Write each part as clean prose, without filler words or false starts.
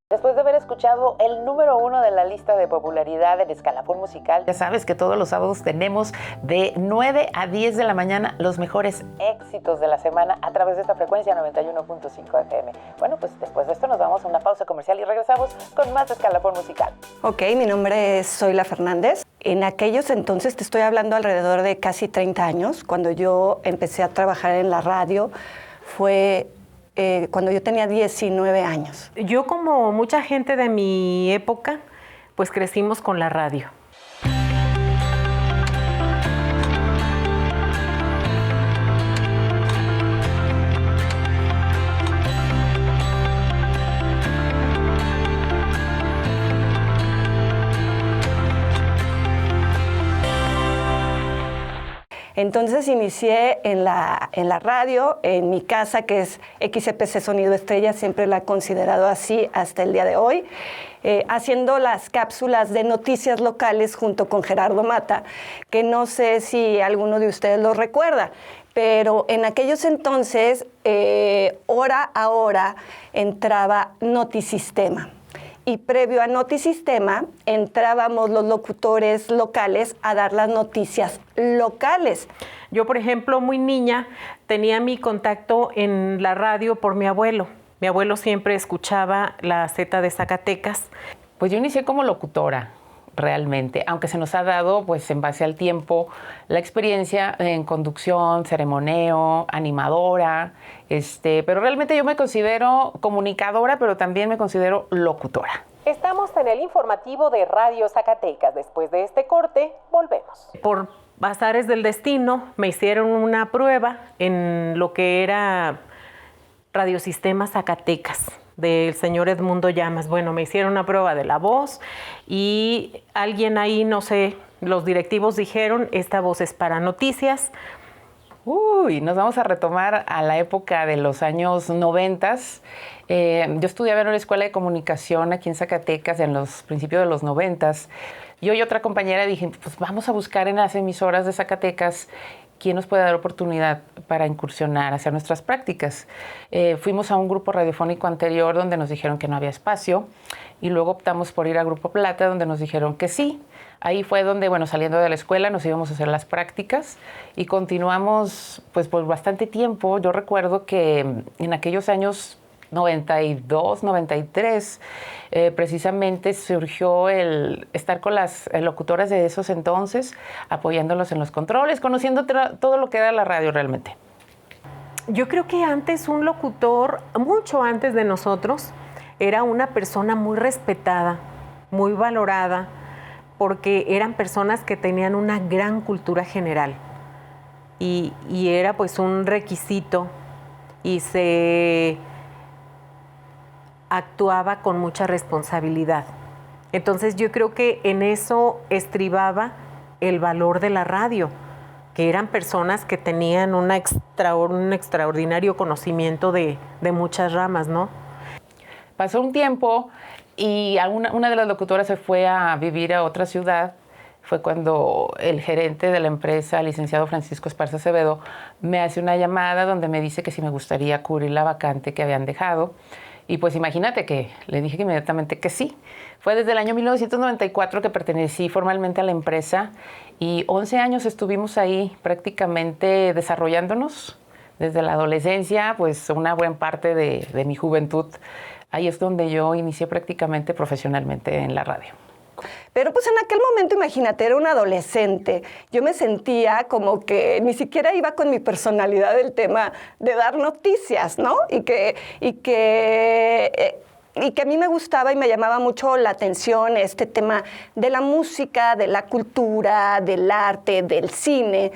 Después de haber escuchado el número 1 de la lista de popularidad del Escalafón Musical, ya sabes que todos los sábados tenemos de 9 a 10 de la mañana los mejores éxitos de la semana a través de esta frecuencia 91.5 FM. Bueno, pues después de esto nos vamos a una pausa comercial y regresamos con más Escalafón Musical. Ok, mi nombre es Zoila Fernández. En aquellos entonces, te estoy hablando alrededor de casi 30 años, cuando yo empecé a trabajar en la radio, fue cuando yo tenía 19 años. Yo, como mucha gente de mi época, pues crecimos con la radio. Entonces inicié en la radio, en mi casa, que es XEPC Sonido Estrella, siempre la he considerado así hasta el día de hoy, haciendo las cápsulas de noticias locales junto con Gerardo Mata, que no sé si alguno de ustedes lo recuerda, pero en aquellos entonces, hora a hora, entraba Notisistema. Y previo a Notisistema, entrábamos los locutores locales a dar las noticias locales. Yo, por ejemplo, muy niña, tenía mi contacto en la radio por mi abuelo. Mi abuelo siempre escuchaba la Z de Zacatecas. Pues yo inicié como locutora, realmente, aunque se nos ha dado, pues en base al tiempo, la experiencia en conducción, ceremonio, animadora, pero realmente yo me considero comunicadora, pero también me considero locutora. Estamos en el informativo de Radio Zacatecas. Después de este corte, volvemos. Por azares del destino, me hicieron una prueba en lo que era Radiosistema Zacatecas, del señor Edmundo Llamas. Bueno, me hicieron una prueba de la voz y alguien ahí, no sé, los directivos dijeron, esta voz es para noticias. Uy, nos vamos a retomar a la época de los años 90. Yo estudiaba en una escuela de comunicación aquí en Zacatecas en los principios de los 90. Yo y otra compañera dije, pues vamos a buscar en las emisoras de Zacatecas quién nos puede dar oportunidad para incursionar, hacer nuestras prácticas. Fuimos a un grupo radiofónico anterior donde nos dijeron que no había espacio y luego optamos por ir a Grupo Plata donde nos dijeron que sí. Ahí fue donde, bueno, saliendo de la escuela nos íbamos a hacer las prácticas y continuamos pues por bastante tiempo. Yo recuerdo que en aquellos años 92, 93, precisamente surgió el estar con las locutoras de esos entonces, apoyándolos en los controles, conociendo todo lo que era la radio realmente. Yo creo que antes un locutor, mucho antes de nosotros, era una persona muy respetada, muy valorada, porque eran personas que tenían una gran cultura general y era pues un requisito y se actuaba con mucha responsabilidad. Entonces yo creo que en eso estribaba el valor de la radio, que eran personas que tenían un extraordinario conocimiento de muchas ramas, ¿no? Pasó un tiempo y una de las locutoras se fue a vivir a otra ciudad. Fue cuando el gerente de la empresa, el licenciado Francisco Esparza Acevedo, me hace una llamada donde me dice que si me gustaría cubrir la vacante que habían dejado. Y pues imagínate que le dije inmediatamente que sí. Fue desde el año 1994 que pertenecí formalmente a la empresa y 11 años estuvimos ahí prácticamente desarrollándonos. Desde la adolescencia, pues una buena parte de mi juventud. Ahí es donde yo inicié prácticamente profesionalmente en la radio. Pero pues en aquel momento, imagínate, era una adolescente. Yo me sentía como que ni siquiera iba con mi personalidad del tema de dar noticias, ¿no? Y que a mí me gustaba y me llamaba mucho la atención este tema de la música, de la cultura, del arte, del cine.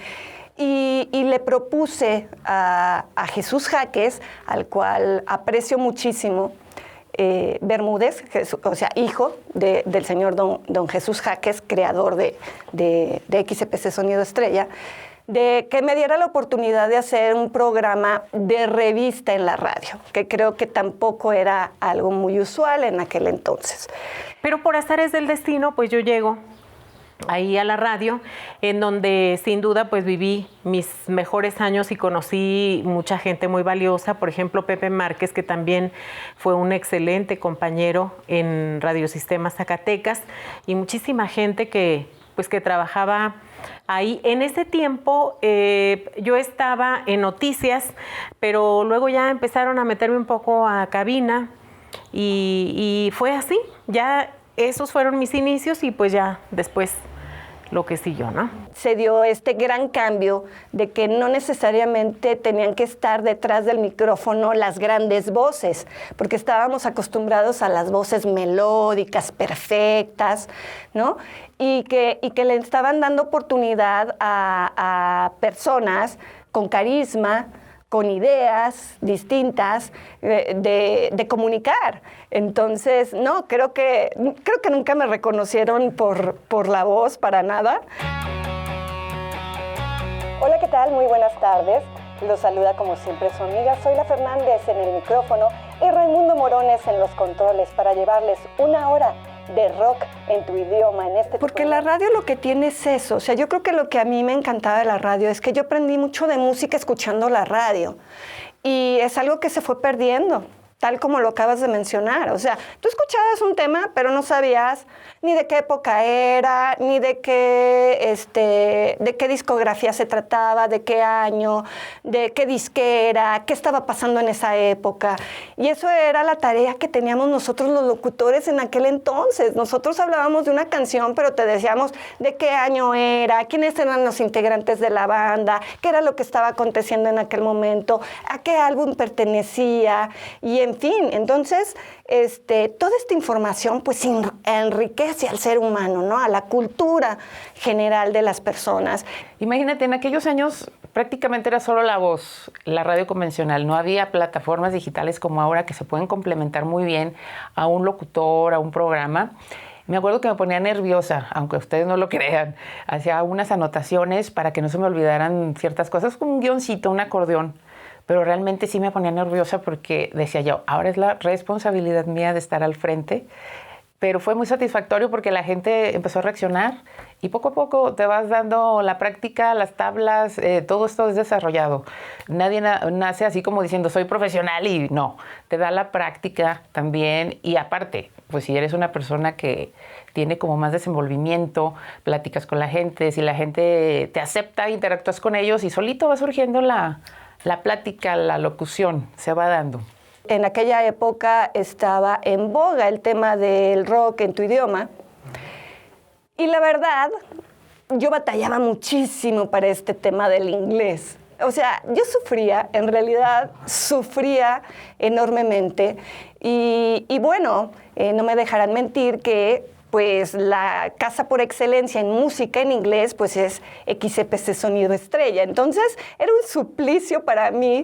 Y le propuse a Jesús Jaques, al cual aprecio muchísimo, Bermúdez, o sea, hijo del señor don Jesús Jaques, creador de XEPC Sonido Estrella, de que me diera la oportunidad de hacer un programa de revista en la radio, que creo que tampoco era algo muy usual en aquel entonces. Pero por azares del destino, pues yo llego ahí a la radio, en donde sin duda pues viví mis mejores años y conocí mucha gente muy valiosa, por ejemplo Pepe Márquez, que también fue un excelente compañero en Radiosistema Zacatecas, y muchísima gente que trabajaba ahí. En ese tiempo yo estaba en noticias, pero luego ya empezaron a meterme un poco a cabina y fue así, ya esos fueron mis inicios y pues ya después lo que siguió, ¿no? Se dio este gran cambio de que no necesariamente tenían que estar detrás del micrófono las grandes voces, porque estábamos acostumbrados a las voces melódicas, perfectas, ¿no? Y que le estaban dando oportunidad a personas con carisma, con ideas distintas de comunicar. Entonces, no, creo que nunca me reconocieron por la voz, para nada. Hola, ¿qué tal? Muy buenas tardes. Los saluda como siempre su amiga Zoila Fernández en el micrófono y Raimundo Morones en los controles para llevarles una hora de rock en tu idioma, en este... Porque la radio lo que tiene es eso. O sea, yo creo que lo que a mí me encantaba de la radio es que yo aprendí mucho de música escuchando la radio. Y es algo que se fue perdiendo, tal como lo acabas de mencionar. O sea, tú escuchabas un tema, pero no sabías ni de qué época era, ni de qué discografía se trataba, de qué año, de qué disquera, qué estaba pasando en esa época. Y eso era la tarea que teníamos nosotros los locutores en aquel entonces. Nosotros hablábamos de una canción, pero te decíamos de qué año era, quiénes eran los integrantes de la banda, qué era lo que estaba aconteciendo en aquel momento, a qué álbum pertenecía, y en fin. Entonces, toda esta información pues enriquece al ser humano, ¿no? A la cultura general de las personas. Imagínate, en aquellos años prácticamente era solo la voz, la radio convencional. No había plataformas digitales como ahora que se pueden complementar muy bien a un locutor, a un programa. Me acuerdo que me ponía nerviosa, aunque ustedes no lo crean. Hacía unas anotaciones para que no se me olvidaran ciertas cosas, como un guioncito, un acordeón. Pero realmente sí me ponía nerviosa porque decía yo, ahora es la responsabilidad mía de estar al frente. Pero fue muy satisfactorio porque la gente empezó a reaccionar y poco a poco te vas dando la práctica, las tablas, todo esto es desarrollado. Nadie nace así como diciendo soy profesional y no, te da la práctica también. Y aparte, pues si eres una persona que tiene como más desenvolvimiento, platicas con la gente, si la gente te acepta, interactúas con ellos y solito va surgiendo la plática, la locución, se va dando. En aquella época estaba en boga el tema del rock en tu idioma. Y la verdad, yo batallaba muchísimo para este tema del inglés. O sea, yo sufría, en realidad sufría enormemente. Y bueno, no me dejarán mentir que pues la casa por excelencia en música en inglés pues es XEPC Sonido Estrella. Entonces era un suplicio para mí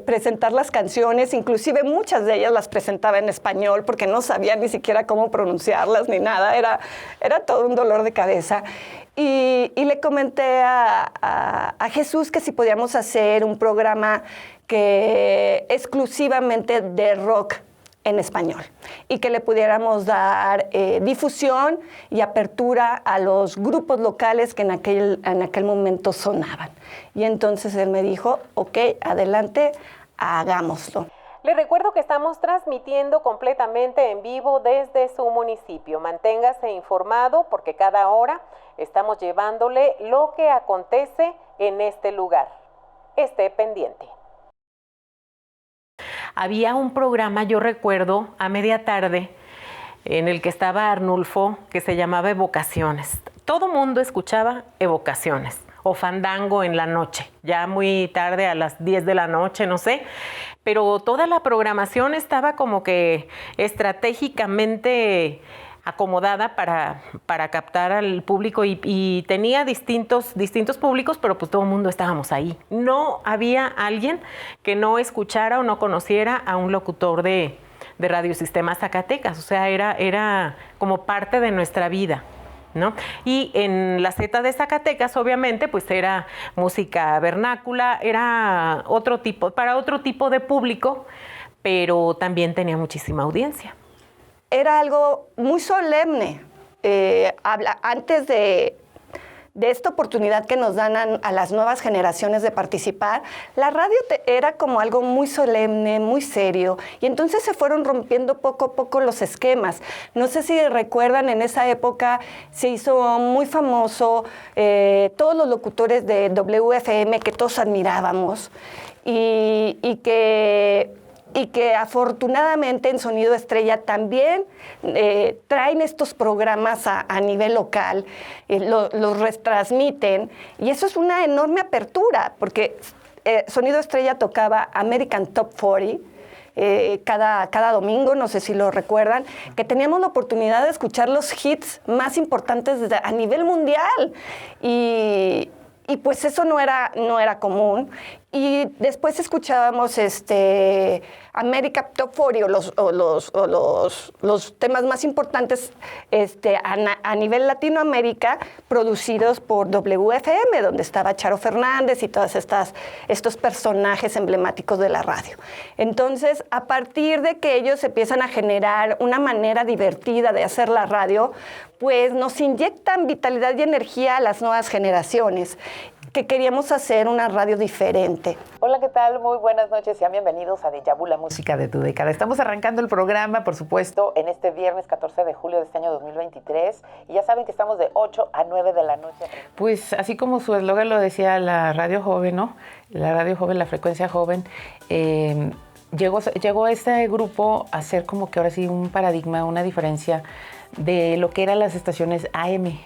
presentar las canciones, inclusive muchas de ellas las presentaba en español porque no sabía ni siquiera cómo pronunciarlas ni nada, era todo un dolor de cabeza. Y le comenté a Jesús que si podíamos hacer un programa que exclusivamente de rock en español y que le pudiéramos dar difusión y apertura a los grupos locales que en aquel momento sonaban. Y entonces él me dijo, ok, adelante, hagámoslo. Le recuerdo que estamos transmitiendo completamente en vivo desde su municipio. Manténgase informado porque cada hora estamos llevándole lo que acontece en este lugar. Esté pendiente. Había un programa, yo recuerdo, a media tarde, en el que estaba Arnulfo, que se llamaba Evocaciones. Todo mundo escuchaba Evocaciones o Fandango en la noche, ya muy tarde, a las 10 de la noche, no sé. Pero toda la programación estaba como que estratégicamente acomodada para captar al público y tenía distintos públicos, pero pues todo el mundo estábamos ahí. No había alguien que no escuchara o no conociera a un locutor de Radiosistema Zacatecas, o sea, era como parte de nuestra vida. ¿no? Y en la Z de Zacatecas, obviamente, pues era música vernácula, era para otro tipo de público, pero también tenía muchísima audiencia. Era algo muy solemne. Antes de esta oportunidad que nos dan a las nuevas generaciones de participar, la radio era como algo muy solemne, muy serio, y entonces se fueron rompiendo poco a poco los esquemas. No sé si recuerdan, en esa época se hizo muy famoso todos los locutores de WFM que todos admirábamos y que afortunadamente en Sonido Estrella también traen estos programas a nivel local, los retransmiten, y eso es una enorme apertura, porque Sonido Estrella tocaba American Top 40 cada domingo, no sé si lo recuerdan, que teníamos la oportunidad de escuchar los hits más importantes a nivel mundial, y pues eso no era común. Y después escuchábamos America Top 40 los temas más importantes a nivel Latinoamérica, producidos por WFM, donde estaba Charo Fernández y todos estos personajes emblemáticos de la radio. Entonces, a partir de que ellos empiezan a generar una manera divertida de hacer la radio, pues nos inyectan vitalidad y energía a las nuevas generaciones, que queríamos hacer una radio diferente. Hola, ¿qué tal? Muy buenas noches, sean bienvenidos a Deja Vu, la música de tu década. Estamos arrancando el programa, por supuesto, en este viernes 14 de julio de este año 2023, y ya saben que estamos de 8 a 9 de la noche. Pues así como su eslogan lo decía, la radio joven, ¿no? La radio joven, la frecuencia joven, llegó este grupo a ser como que ahora sí un paradigma, una diferencia de lo que eran las estaciones AM,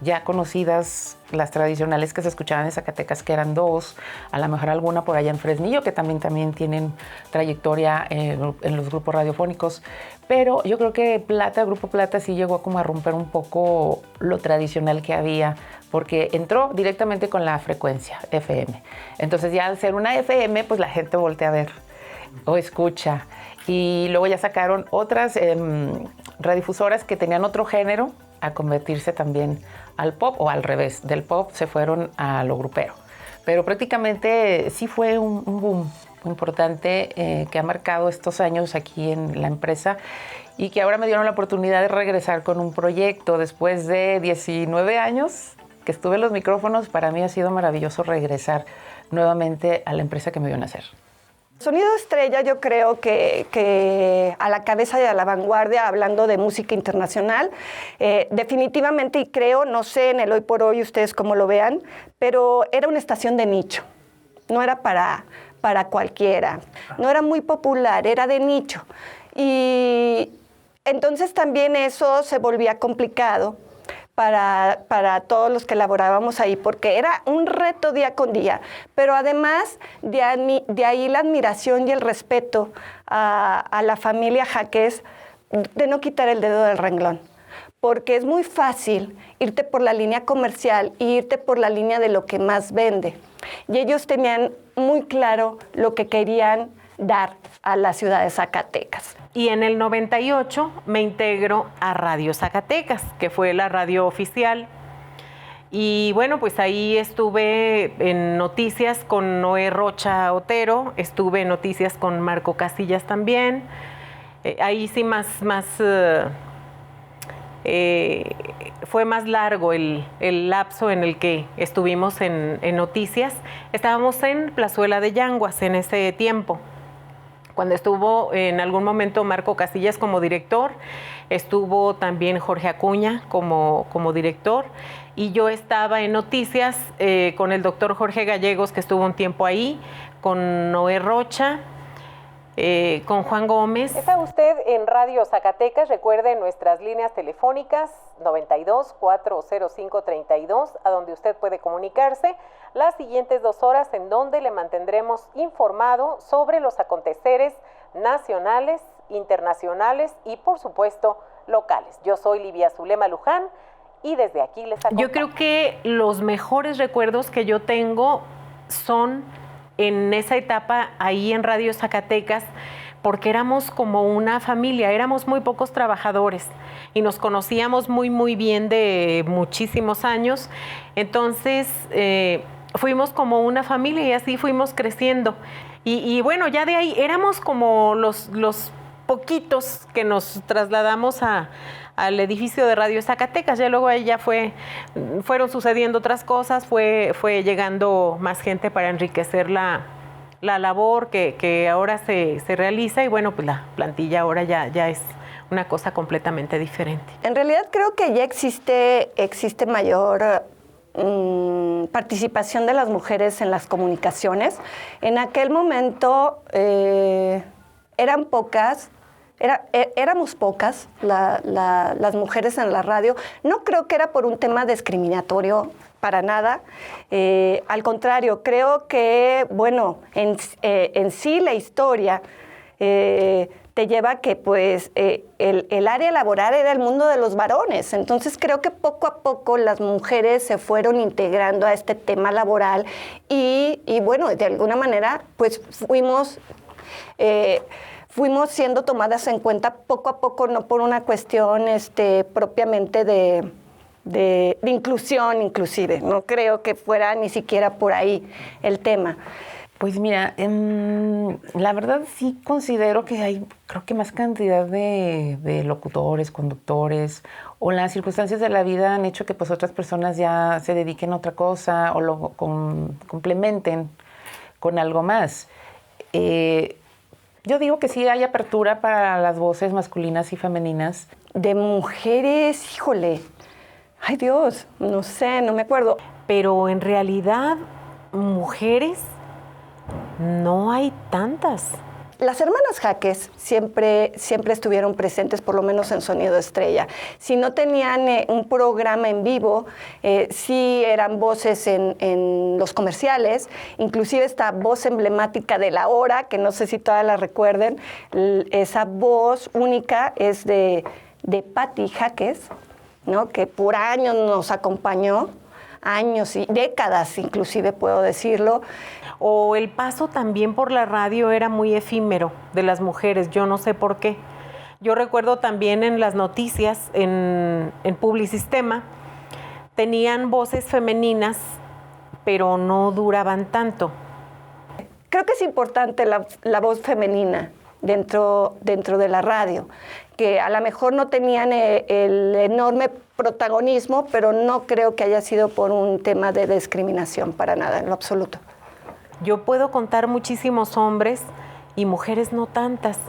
ya conocidas, las tradicionales que se escuchaban en Zacatecas, que eran 2, a lo mejor alguna por allá en Fresnillo, que también tienen trayectoria en los grupos radiofónicos, pero yo creo que Grupo Plata sí llegó como a romper un poco lo tradicional que había, porque entró directamente con la frecuencia FM. Entonces ya al ser una FM, pues la gente voltea a ver o escucha, y luego ya sacaron otras radiodifusoras que tenían otro género, a convertirse también al pop, o al revés, del pop se fueron a lo grupero. Pero prácticamente sí fue un boom importante que ha marcado estos años aquí en la empresa, y que ahora me dieron la oportunidad de regresar con un proyecto después de 19 años que estuve en los micrófonos. Para mí ha sido maravilloso regresar nuevamente a la empresa que me vio nacer. Sonido Estrella, yo creo que a la cabeza y a la vanguardia, hablando de música internacional, definitivamente, y creo, no sé en el hoy por hoy ustedes cómo lo vean, pero era una estación de nicho, no era para cualquiera, no era muy popular, era de nicho. Y entonces también eso se volvía complicado para todos los que laborábamos ahí, porque era un reto día con día, pero además de ahí la admiración y el respeto a la familia Jaques, de no quitar el dedo del renglón, porque es muy fácil irte por la línea comercial e irte por la línea de lo que más vende, y ellos tenían muy claro lo que querían dar a la ciudad de Zacatecas. Y en el 98 me integro a Radio Zacatecas, que fue la radio oficial. Y bueno, pues ahí estuve en noticias con Noé Rocha Otero, estuve en noticias con Marco Casillas también. Ahí sí fue más largo el lapso en el que estuvimos en noticias. Estábamos en Plazuela de Yanguas en ese tiempo, cuando estuvo en algún momento Marco Casillas como director, estuvo también Jorge Acuña como director, y yo estaba en noticias con el doctor Jorge Gallegos, que estuvo un tiempo ahí, con Noé Rocha, con Juan Gómez. Está usted en Radio Zacatecas. Recuerde nuestras líneas telefónicas 92-405-32, a donde usted puede comunicarse las siguientes 2 horas, en donde le mantendremos informado sobre los aconteceres nacionales, internacionales y, por supuesto, locales. Yo soy Livia Zulema Luján y desde aquí les acompaño. Yo creo que los mejores recuerdos que yo tengo son en esa etapa ahí en Radio Zacatecas, porque éramos como una familia, éramos muy pocos trabajadores y nos conocíamos muy, muy bien de muchísimos años. Entonces, fuimos como una familia y así fuimos creciendo. Y bueno, ya de ahí éramos como los poquitos que nos trasladamos al edificio de Radio Zacatecas. Ya luego ahí ya fueron sucediendo otras cosas, fue llegando más gente para enriquecer la labor que ahora se realiza, y bueno, pues la plantilla ahora ya es una cosa completamente diferente. En realidad creo que ya existe mayor participación de las mujeres en las comunicaciones. En aquel momento éramos pocas las mujeres en la radio. No creo que era por un tema discriminatorio, para nada. Al contrario, creo que, bueno, en sí la historia te lleva a que pues el área laboral era el mundo de los varones. Entonces creo que poco a poco las mujeres se fueron integrando a este tema laboral y bueno, de alguna manera pues fuimos siendo tomadas en cuenta poco a poco, no por una cuestión propiamente de inclusión inclusive. No creo que fuera ni siquiera por ahí el tema. Pues mira, la verdad sí considero que hay, creo que más cantidad de locutores, conductores, o las circunstancias de la vida han hecho que pues otras personas ya se dediquen a otra cosa o lo complementen con algo más. Yo digo que sí hay apertura para las voces masculinas y femeninas. De mujeres, híjole, ay Dios, no sé, no me acuerdo. Pero en realidad, mujeres no hay tantas. Las hermanas Jaques siempre estuvieron presentes, por lo menos en Sonido Estrella. Si no tenían un programa en vivo, sí eran voces en los comerciales, inclusive esta voz emblemática de La Hora, que no sé si todas la recuerden, esa voz única es de Patti Jaques, ¿no? Que por años nos acompañó, años y décadas inclusive puedo decirlo. O el paso también por la radio era muy efímero de las mujeres, yo no sé por qué. Yo recuerdo también en las noticias, en Publisistema, tenían voces femeninas, pero no duraban tanto. Creo que es importante la voz femenina dentro de la radio, que a lo mejor no tenían el enorme protagonismo, pero no creo que haya sido por un tema de discriminación, para nada, en lo absoluto. Yo puedo contar muchísimos hombres y mujeres no tantas.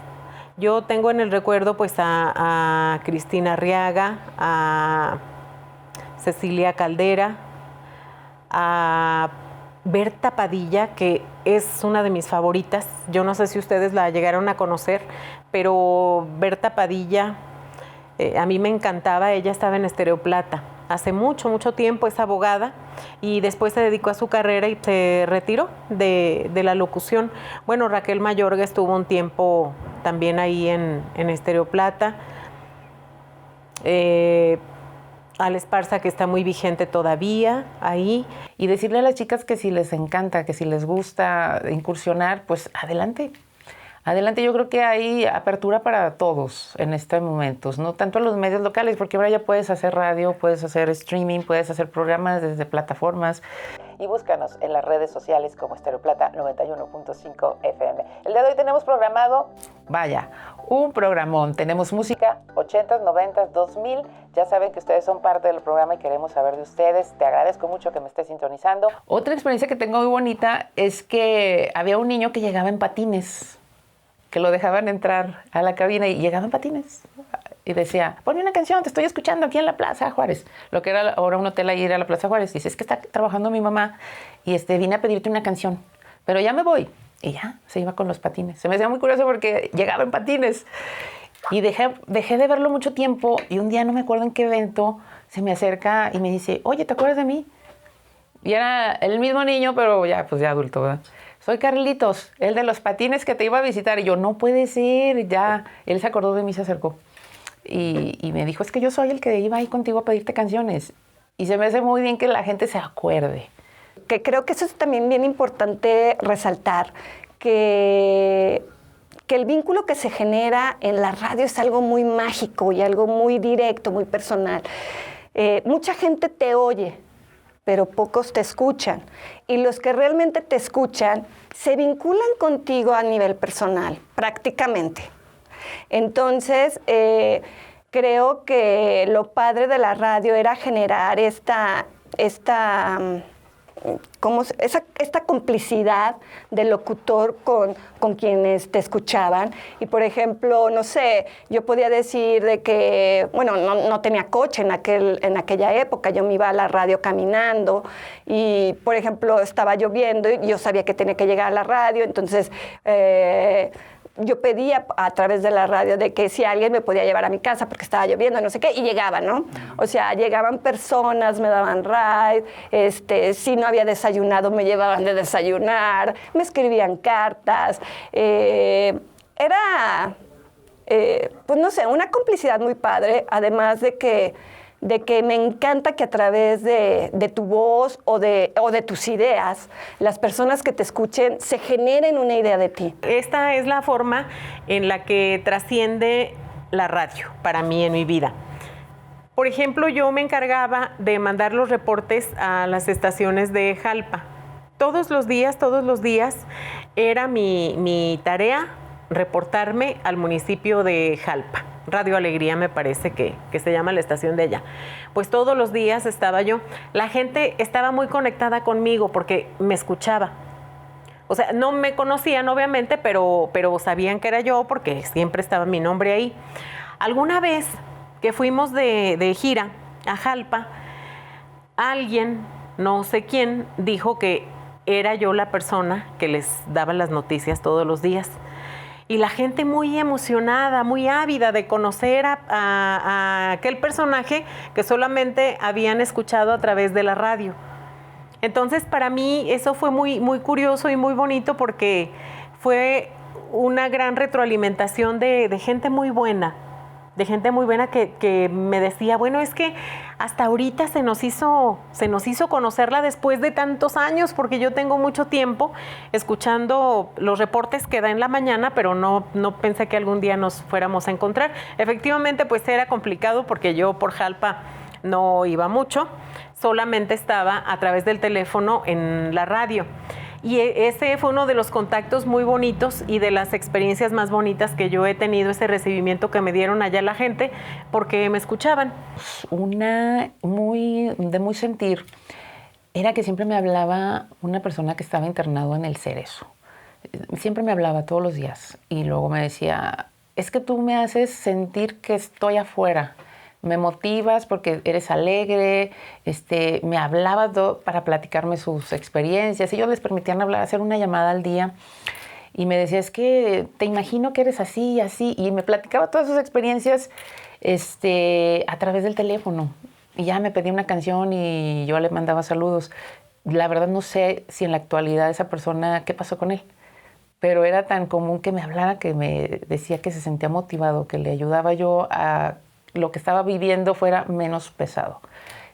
Yo tengo en el recuerdo pues a Cristina Arriaga, a Cecilia Caldera, a Berta Padilla, que es una de mis favoritas. Yo no sé si ustedes la llegaron a conocer, pero Berta Padilla, a mí me encantaba. Ella estaba en Estéreo Plata hace mucho, mucho tiempo, es abogada, y después se dedicó a su carrera y se retiró de la locución. Bueno, Raquel Mayorga estuvo un tiempo también ahí en Estéreo Plata. Ale Esparza, que está muy vigente todavía ahí. Y decirle a las chicas que si les encanta, que si les gusta incursionar, pues adelante. Adelante, yo creo que hay apertura para todos en estos momentos, no tanto a los medios locales, porque ahora ya puedes hacer radio, puedes hacer streaming, puedes hacer programas desde plataformas. Y búscanos en las redes sociales como Estéreo Plata 91.5 FM. El día de hoy tenemos programado, vaya, un programón. Tenemos música 80s, 90s, 2000. Ya saben que ustedes son parte del programa y queremos saber de ustedes. Te agradezco mucho que me estés sintonizando. Otra experiencia que tengo muy bonita es que había un niño que llegaba en patines, que lo dejaban entrar a la cabina y llegaba en patines. Y decía, ponme una canción, te estoy escuchando aquí en la Plaza Juárez. Lo que era ahora un hotel ahí era la Plaza Juárez. Dice, es que está trabajando mi mamá y vine a pedirte una canción, pero ya me voy. Y ya, se iba con los patines. Se me hacía muy curioso porque llegaba en patines. Y dejé de verlo mucho tiempo y un día, no me acuerdo en qué evento, se me acerca y me dice, oye, ¿te acuerdas de mí? Y era el mismo niño, pero ya, pues ya adulto, ¿verdad? Soy Carlitos, el de los patines que te iba a visitar. Y yo, no puede ser, ya. Él se acordó de mí, se acercó. Y me dijo, es que yo soy el que iba ahí contigo a pedirte canciones. Y se me hace muy bien que la gente se acuerde. Que creo que eso es también bien importante resaltar, que el vínculo que se genera en la radio es algo muy mágico y algo muy directo, muy personal. Mucha gente te oye, pero pocos te escuchan. Y los que realmente te escuchan se vinculan contigo a nivel personal, prácticamente. Entonces, creo que lo padre de la radio era generar esta complicidad del locutor con quienes te escuchaban. Y, por ejemplo, no sé, yo podía decir de que, bueno, no tenía coche en aquella época, yo me iba a la radio caminando y, por ejemplo, estaba lloviendo y yo sabía que tenía que llegar a la radio, entonces yo pedía a través de la radio de que si alguien me podía llevar a mi casa porque estaba lloviendo, no sé qué, y llegaban, ¿no? O sea, llegaban personas, me daban ride, si no había desayunado, me llevaban de desayunar, me escribían cartas. Era, pues no sé, una complicidad muy padre, además de que me encanta que a través de tu voz o de tus ideas, las personas que te escuchen se generen una idea de ti. Esta es la forma en la que trasciende la radio para mí en mi vida. Por ejemplo, yo me encargaba de mandar los reportes a las estaciones de Jalpa. Todos los días era mi tarea reportarme al municipio de Jalpa. Radio Alegría me parece que se llama la estación de allá. Pues todos los días estaba yo. La gente estaba muy conectada conmigo porque me escuchaba. O sea, no me conocían obviamente, pero sabían que era yo porque siempre estaba mi nombre ahí. Alguna vez que fuimos de gira a Jalpa, alguien, no sé quién, dijo que era yo la persona que les daba las noticias todos los días. Y la gente muy emocionada, muy ávida de conocer a aquel personaje que solamente habían escuchado a través de la radio. Entonces, para mí eso fue muy, muy curioso y muy bonito porque fue una gran retroalimentación de gente muy buena. De gente muy buena que me decía, bueno, es que hasta ahorita se nos hizo conocerla después de tantos años, porque yo tengo mucho tiempo escuchando los reportes que da en la mañana, pero no pensé que algún día nos fuéramos a encontrar. Efectivamente, pues era complicado porque yo por Jalpa no iba mucho, solamente estaba a través del teléfono en la radio. Y ese fue uno de los contactos muy bonitos y de las experiencias más bonitas que yo he tenido, ese recibimiento que me dieron allá la gente, porque me escuchaban. Una de muy sentir era que siempre me hablaba una persona que estaba internado en el Cerezo. Siempre me hablaba todos los días y luego me decía, es que tú me haces sentir que estoy afuera. Me motivas porque eres alegre, me hablaba para platicarme sus experiencias. Ellos les permitían hablar, hacer una llamada al día. Y me decía, es que te imagino que eres así y así. Y me platicaba todas sus experiencias a través del teléfono. Y ya me pedía una canción y yo le mandaba saludos. La verdad no sé si en la actualidad esa persona, ¿qué pasó con él? Pero era tan común que me hablara, que me decía que se sentía motivado, que le ayudaba yo a lo que estaba viviendo fuera menos pesado.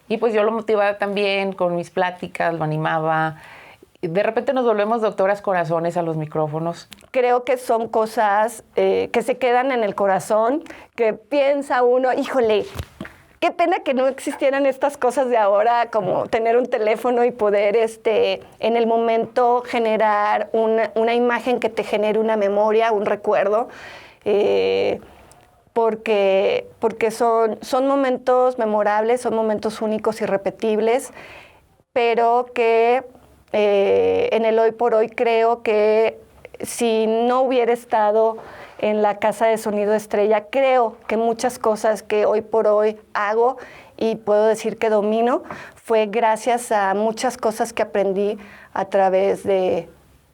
Y pues yo lo motivaba también con mis pláticas, lo animaba. De repente nos volvemos doctoras corazones a los micrófonos. Creo que son cosas que se quedan en el corazón, que piensa uno, híjole, qué pena que no existieran estas cosas de ahora, como tener un teléfono y poder en el momento generar una imagen que te genere una memoria, un recuerdo. Porque son momentos memorables, son momentos únicos, irrepetibles, pero que en el hoy por hoy creo que si no hubiera estado en la Casa de Sonido Estrella, creo que muchas cosas que hoy por hoy hago y puedo decir que domino, fue gracias a muchas cosas que aprendí a través de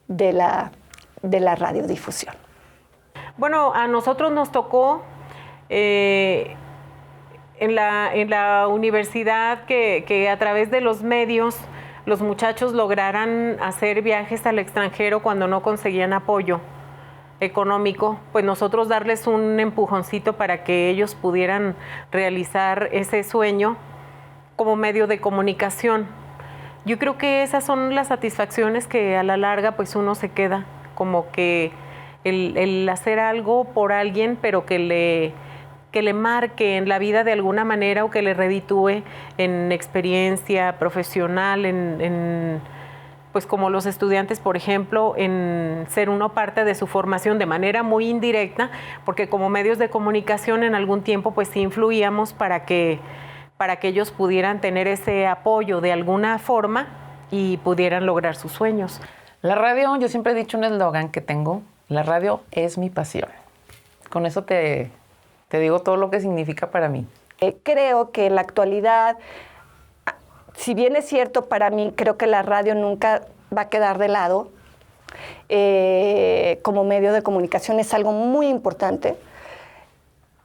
la radiodifusión. Bueno, a nosotros nos tocó en la universidad que a través de los medios los muchachos lograran hacer viajes al extranjero cuando no conseguían apoyo económico, pues nosotros darles un empujoncito para que ellos pudieran realizar ese sueño como medio de comunicación. Yo creo que esas son las satisfacciones que a la larga pues uno se queda como que el hacer algo por alguien, pero que le marque en la vida de alguna manera o que le reditúe en experiencia profesional, pues como los estudiantes, por ejemplo, en ser uno parte de su formación de manera muy indirecta, porque como medios de comunicación en algún tiempo pues sí influíamos para que ellos pudieran tener ese apoyo de alguna forma y pudieran lograr sus sueños. La radio, yo siempre he dicho un eslogan que tengo, la radio es mi pasión. Con eso te digo todo lo que significa para mí. Creo que en la actualidad, si bien es cierto para mí, creo que la radio nunca va a quedar de lado. Como medio de comunicación es algo muy importante.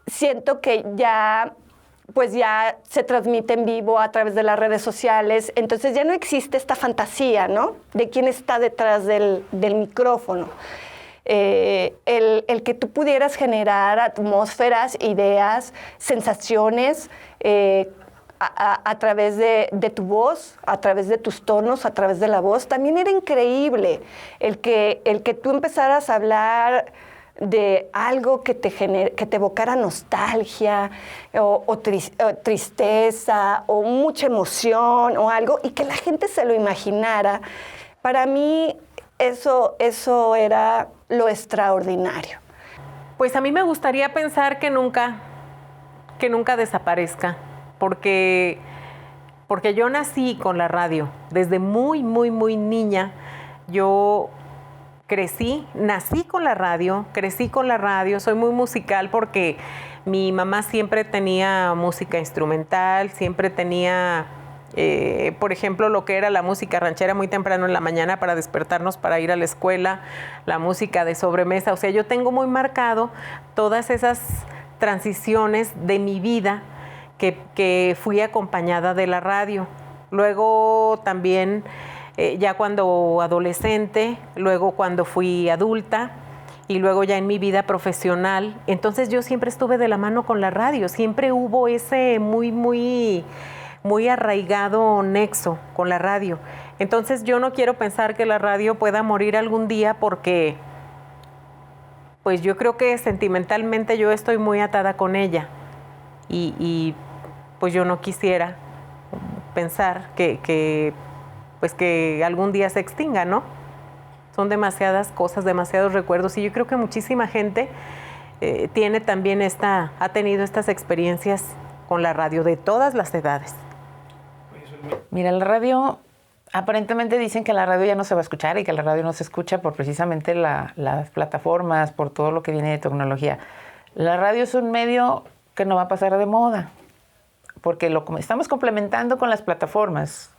Siento que ya se transmite en vivo a través de las redes sociales, entonces ya no existe esta fantasía, ¿no?, de quién está detrás del micrófono. El que tú pudieras generar atmósferas, ideas, sensaciones a través de tu voz, a través de tus tonos, a través de la voz, también era increíble. El que tú empezaras a hablar de algo que te evocara nostalgia o tristeza o mucha emoción o algo y que la gente se lo imaginara, para mí eso era lo extraordinario. Pues a mí me gustaría pensar que nunca desaparezca, porque yo nací con la radio. Desde muy, muy, muy niña yo nací con la radio, crecí con la radio, soy muy musical porque mi mamá siempre tenía música instrumental, siempre tenía, por ejemplo, lo que era la música ranchera muy temprano en la mañana para despertarnos para ir a la escuela, la música de sobremesa. O sea, yo tengo muy marcado todas esas transiciones de mi vida que fui acompañada de la radio. Luego también, ya cuando adolescente, luego cuando fui adulta y luego ya en mi vida profesional. Entonces yo siempre estuve de la mano con la radio, siempre hubo ese muy, muy, muy arraigado nexo con la radio. Entonces yo no quiero pensar que la radio pueda morir algún día porque pues yo creo que sentimentalmente yo estoy muy atada con ella y pues yo no quisiera pensar que algún día se extinga, ¿no? Son demasiadas cosas, demasiados recuerdos y yo creo que muchísima gente ha tenido estas experiencias con la radio de todas las edades. Mira, la radio, aparentemente dicen que la radio ya no se va a escuchar y que la radio no se escucha por precisamente las plataformas, por todo lo que viene de tecnología. La radio es un medio que no va a pasar de moda, porque estamos complementando con las plataformas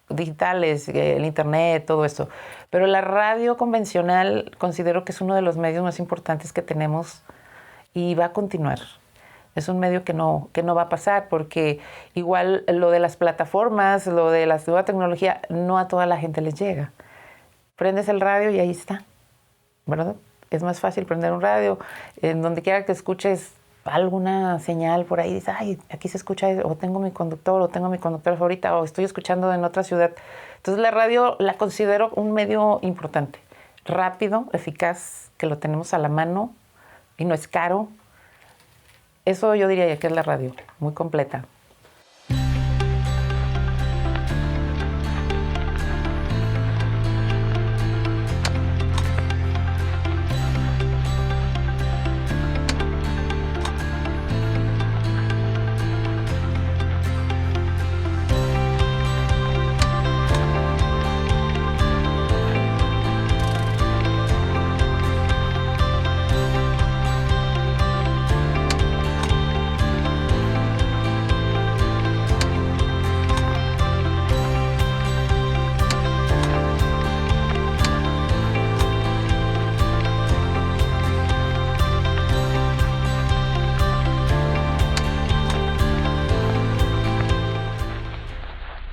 digitales, el internet, todo esto. Pero la radio convencional considero que es uno de los medios más importantes que tenemos y va a continuar. Es un medio que no va a pasar porque igual lo de las plataformas, lo de la nueva tecnología, no a toda la gente les llega. Prendes el radio y ahí está, ¿verdad? Es más fácil prender un radio. En donde quiera que escuches alguna señal por ahí, dices, ay, aquí se escucha, o tengo mi conductora favorita, o estoy escuchando en otra ciudad. Entonces la radio la considero un medio importante, rápido, eficaz, que lo tenemos a la mano y no es caro. Eso yo diría que es la radio, muy completa.